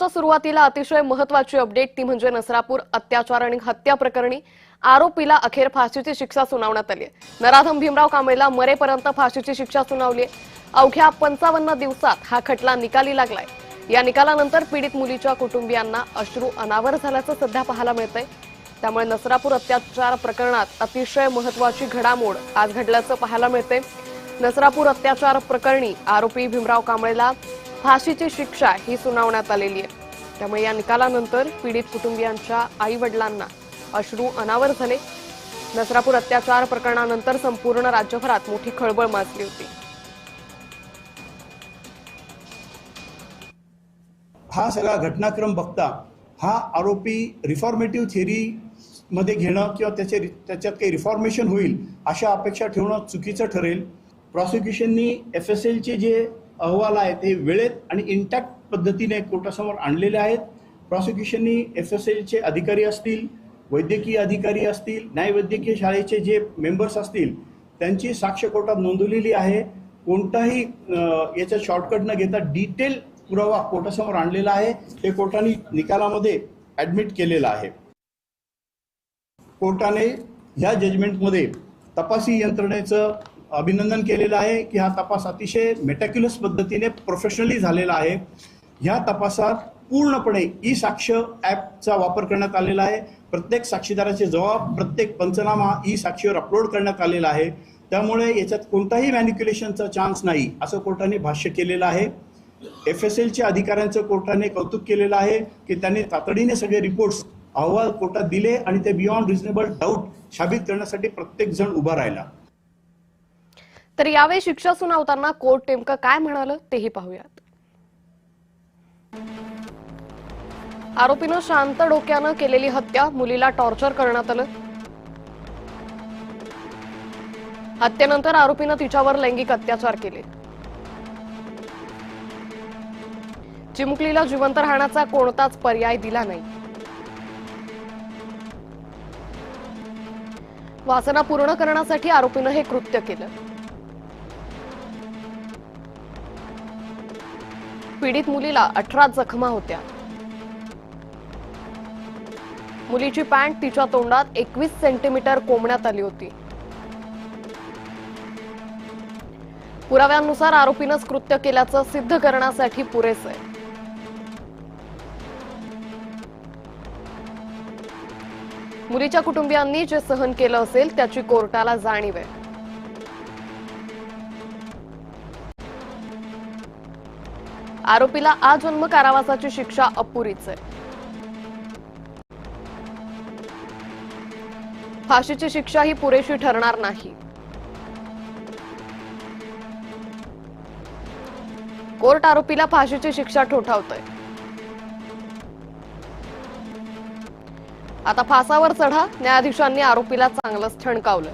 सुरुवातीला अतिशय महत्त्वाची अपडेट ती म्हणजे नसरापूर अत्याचार आणि हत्या प्रकरणी आरोपीला अखेर फाशीची शिक्षा सुनावण्यात आली आहे। नराधम भीमराव कांबळेला मरेपर्यंत फाशीची शिक्षा सुनावली आहे। अवघ्या 55 दिवसात हा खटला निकाली लागलाय। या निकालानंतर पीडित मुलीच्या कुटुंबियांना अश्रू अनावर झाल्याचं सध्या पाहायला मिळतंय। त्यामुळे नसरापूर अत्याचार प्रकरणात अतिशय महत्त्वाची घडामोड आज घडल्याचं पाहायला मिळतंय। नसरापूर अत्याचार प्रकरणी आरोपी भीमराव कांबळेला फाशीची शिक्षा ही सुनावण्यात आलेली आहे। त्यामुळे या निकालानंतर पीडित कुटुंबियांच्या आई-वडिलांना अश्रू अनावर झाले। नसरापूर अत्याचार प्रकरणानंतर संपूर्ण राज्यभरात मोठी खळबळ माजली होती। हा सगळा घटनाक्रम बघता हा आरोपी रिफॉर्मेटिव्ह थेअरी मध्ये घेणं किंवा त्याच्यात काही रिफॉर्मेशन होईल अशा अपेक्षा ठेवणं चुकीचं ठरेल। प्रॉसिक्युशननी एफएसएलचे जे अहवाल आहेत ते वेळेत आणि इंटॅक्ट पद्धतीने कोर्टासमोर आणलेले आहेत। प्रॉसिक्युशननी एफएसएलचे अधिकारी असतील, वैद्यकीय अधिकारी असतील, न्यायवैद्यकीय शाळेचे जे मेंबर्स असतील त्यांची साक्ष कोर्टात नोंदवलेली आहे। कोणताही याचा शॉर्टकट न घेता डिटेल पुरावा कोर्टासमोर आणलेला आहे। हे कोर्टाने निकालामध्ये ॲडमिट केलेलं आहे। कोर्टाने ह्या जजमेंटमध्ये तपासी यंत्रणेचं अभिनंदन केलेलं आहे की हा तपास अतिशय मेटॅक्युलस पद्धतीने प्रोफेशनली झालेला आहे। ह्या तपासात पूर्णपणे ई साक्ष ॲपचा वापर करण्यात आलेला आहे। प्रत्येक साक्षीदाराचे जबाब, प्रत्येक पंचनामा ई साक्षीवर अपलोड करण्यात आलेला आहे। त्यामुळे याच्यात कोणताही मॅनिप्युलेशनचा चान्स नाही असं कोर्टाने भाष्य केलेलं आहे। एफएसएलच्या अधिकाऱ्यांचं कोर्टाने कौतुक केलेलं आहे की त्यांनी तातडीने सगळे रिपोर्ट्स अहवाल कोर्टात दिले आणि ते बियॉन्ड रिझनेबल डाऊट साबित करण्यासाठी प्रत्येक जण उभा राहिला। तर यावेळी शिक्षा सुनावताना कोर्ट नेमकं काय म्हणालं तेही पाहूयात। आरोपीनं शांत डोक्यानं केलेली हत्या, मुलीला टॉर्चर करण्यात आलं। हत्येनंतर आरोपीनं तिच्यावर लैंगिक अत्याचार केले। चिमुकलीला जिवंत राहण्याचा कोणताच पर्याय दिला नाही। वासना पूर्ण करण्यासाठी आरोपीनं हे कृत्य केलं। पीडित मुलीला 18 जखमा होत्या। मुलीची पॅन्ट तिच्या तोंडात 21 सेंटीमीटर कोंबण्यात आली होती। पुराव्यांनुसार आरोपीनंच कृत्य केल्याचं सिद्ध करण्यासाठी पुरेसं आहे। मुलीच्या कुटुंबियांनी जे सहन केलं असेल त्याची कोर्टाला जाणीव आहे। आरोपीला आजन्म कारावासाची शिक्षा अपुरीच आहे। फाशीची शिक्षा ही पुरेशी ठरणार नाही। कोर्ट आरोपीला फाशीची शिक्षा ठोठावतोय। आता फासावर चढा, न्यायाधीशांनी आरोपीला चांगलंच ठणकावलं।